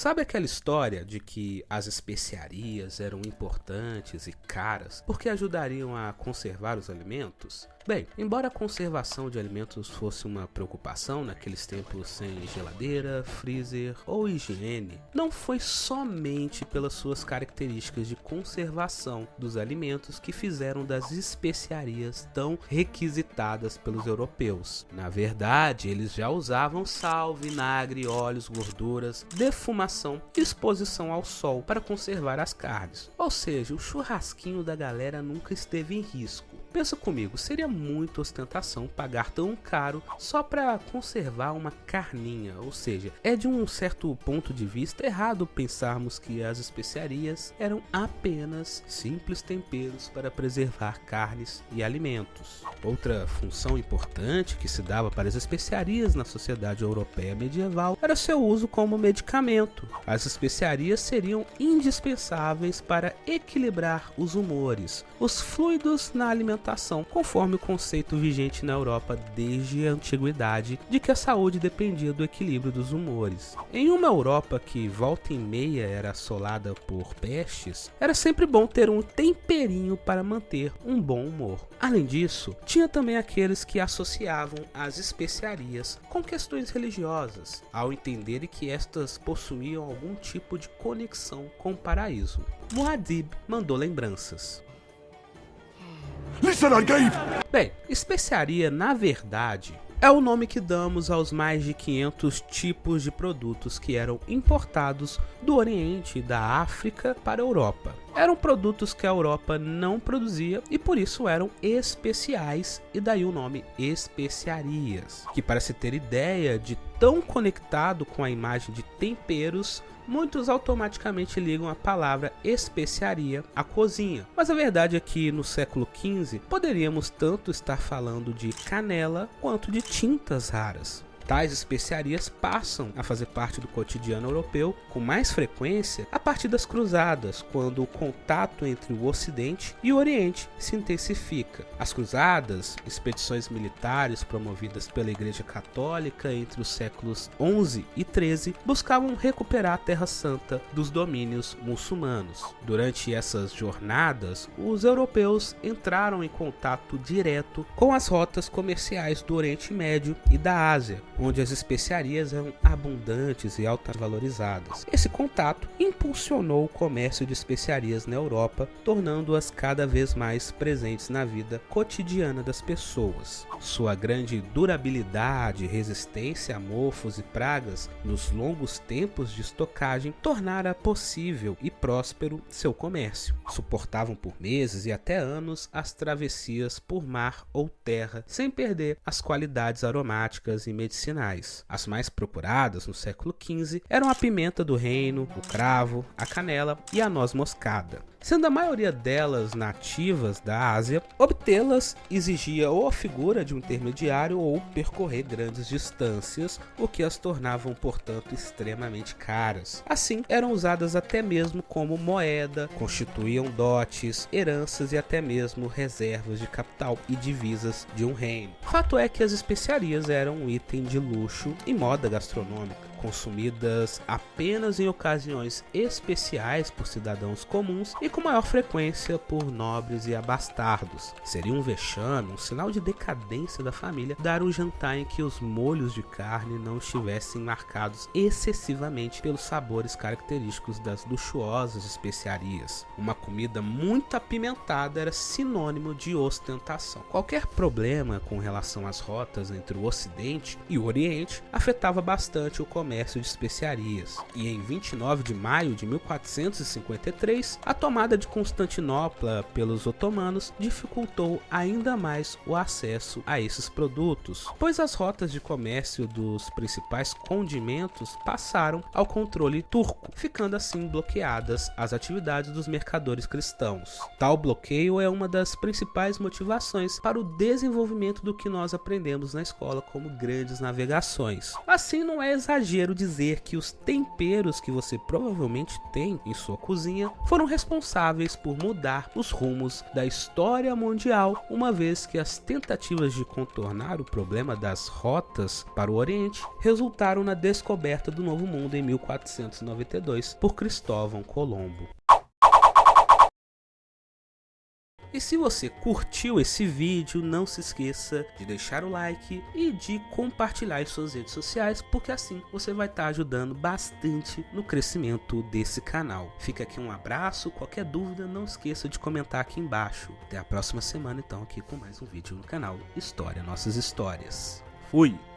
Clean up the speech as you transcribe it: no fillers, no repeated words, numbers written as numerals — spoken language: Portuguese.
Sabe aquela história de que as especiarias eram importantes e caras porque ajudariam a conservar os alimentos? Bem, embora a conservação de alimentos fosse uma preocupação naqueles tempos sem geladeira, freezer ou higiene, não foi somente pelas suas características de conservação dos alimentos que fizeram das especiarias tão requisitadas pelos europeus. Na verdade, eles já usavam sal, vinagre, óleos, gorduras, defumação e exposição ao sol para conservar as carnes. Ou seja, o churrasquinho da galera nunca esteve em risco. Pensa comigo, seria muita ostentação pagar tão caro só para conservar uma carninha, ou seja, é de um certo ponto de vista errado pensarmos que as especiarias eram apenas simples temperos para preservar carnes e alimentos. Outra função importante que se dava para as especiarias na sociedade europeia medieval era seu uso como medicamento. As especiarias seriam indispensáveis para equilibrar os humores, os fluidos na alimentação, conforme o conceito vigente na Europa desde a antiguidade de que a saúde dependia do equilíbrio dos humores. Em uma Europa que volta e meia era assolada por pestes, era sempre bom ter um temperinho para manter um bom humor. Além disso, tinha também aqueles que associavam as especiarias com questões religiosas, ao entenderem que estas possuíam algum tipo de conexão com o paraíso. Muad'Dib mandou lembranças. Bem, especiaria, na verdade, é o nome que damos aos mais de 500 tipos de produtos que eram importados do Oriente e da África para a Europa. Eram produtos que a Europa não produzia e por isso eram especiais, e daí o nome especiarias, que, para se ter ideia de tão conectado com a imagem de temperos, muitos automaticamente ligam a palavra especiaria à cozinha. Mas a verdade é que no século XV poderíamos tanto estar falando de canela quanto de tintas raras. Tais especiarias passam a fazer parte do cotidiano europeu com mais frequência a partir das cruzadas, quando o contato entre o Ocidente e o Oriente se intensifica. As cruzadas, expedições militares promovidas pela Igreja Católica entre os séculos XI e XIII, buscavam recuperar a Terra Santa dos domínios muçulmanos. Durante essas jornadas, os europeus entraram em contato direto com as rotas comerciais do Oriente Médio e da Ásia, onde as especiarias eram abundantes e altamente valorizadas. Esse contato impulsionou o comércio de especiarias na Europa, tornando-as cada vez mais presentes na vida cotidiana das pessoas. Sua grande durabilidade e resistência a mofos e pragas nos longos tempos de estocagem tornara possível e próspero seu comércio. Suportavam por meses e até anos as travessias por mar ou terra, sem perder as qualidades aromáticas e medicinais. As mais procuradas no século XV eram a pimenta do reino, o cravo, a canela e a noz moscada. Sendo a maioria delas nativas da Ásia, obtê-las exigia ou a figura de um intermediário ou percorrer grandes distâncias, o que as tornavam, portanto, extremamente caras. Assim, eram usadas até mesmo como moeda, constituíam dotes, heranças e até mesmo reservas de capital e divisas de um reino. Fato é que as especiarias eram um item de luxo e moda gastronômica, consumidas apenas em ocasiões especiais por cidadãos comuns e com maior frequência por nobres e abastardos. Seria um vexame, um sinal de decadência da família, dar um jantar em que os molhos de carne não estivessem marcados excessivamente pelos sabores característicos das luxuosas especiarias. Uma comida muito apimentada era sinônimo de ostentação. Qualquer problema com relação às rotas entre o Ocidente e o Oriente afetava bastante o comércio de especiarias, e em 29 de maio de 1453, a tomada de Constantinopla pelos otomanos dificultou ainda mais o acesso a esses produtos, pois as rotas de comércio dos principais condimentos passaram ao controle turco, ficando assim bloqueadas as atividades dos mercadores cristãos. Tal bloqueio é uma das principais motivações para o desenvolvimento do que nós aprendemos na escola como grandes navegações. Assim, não é exagero exagero dizer que os temperos que você provavelmente tem em sua cozinha foram responsáveis por mudar os rumos da história mundial, uma vez que as tentativas de contornar o problema das rotas para o Oriente resultaram na descoberta do Novo Mundo em 1492 por Cristóvão Colombo. E se você curtiu esse vídeo, não se esqueça de deixar o like e de compartilhar em suas redes sociais, porque assim você vai estar ajudando bastante no crescimento desse canal. Fica aqui um abraço, qualquer dúvida não esqueça de comentar aqui embaixo. Até a próxima semana então aqui com mais um vídeo no canal História Nossas Histórias. Fui!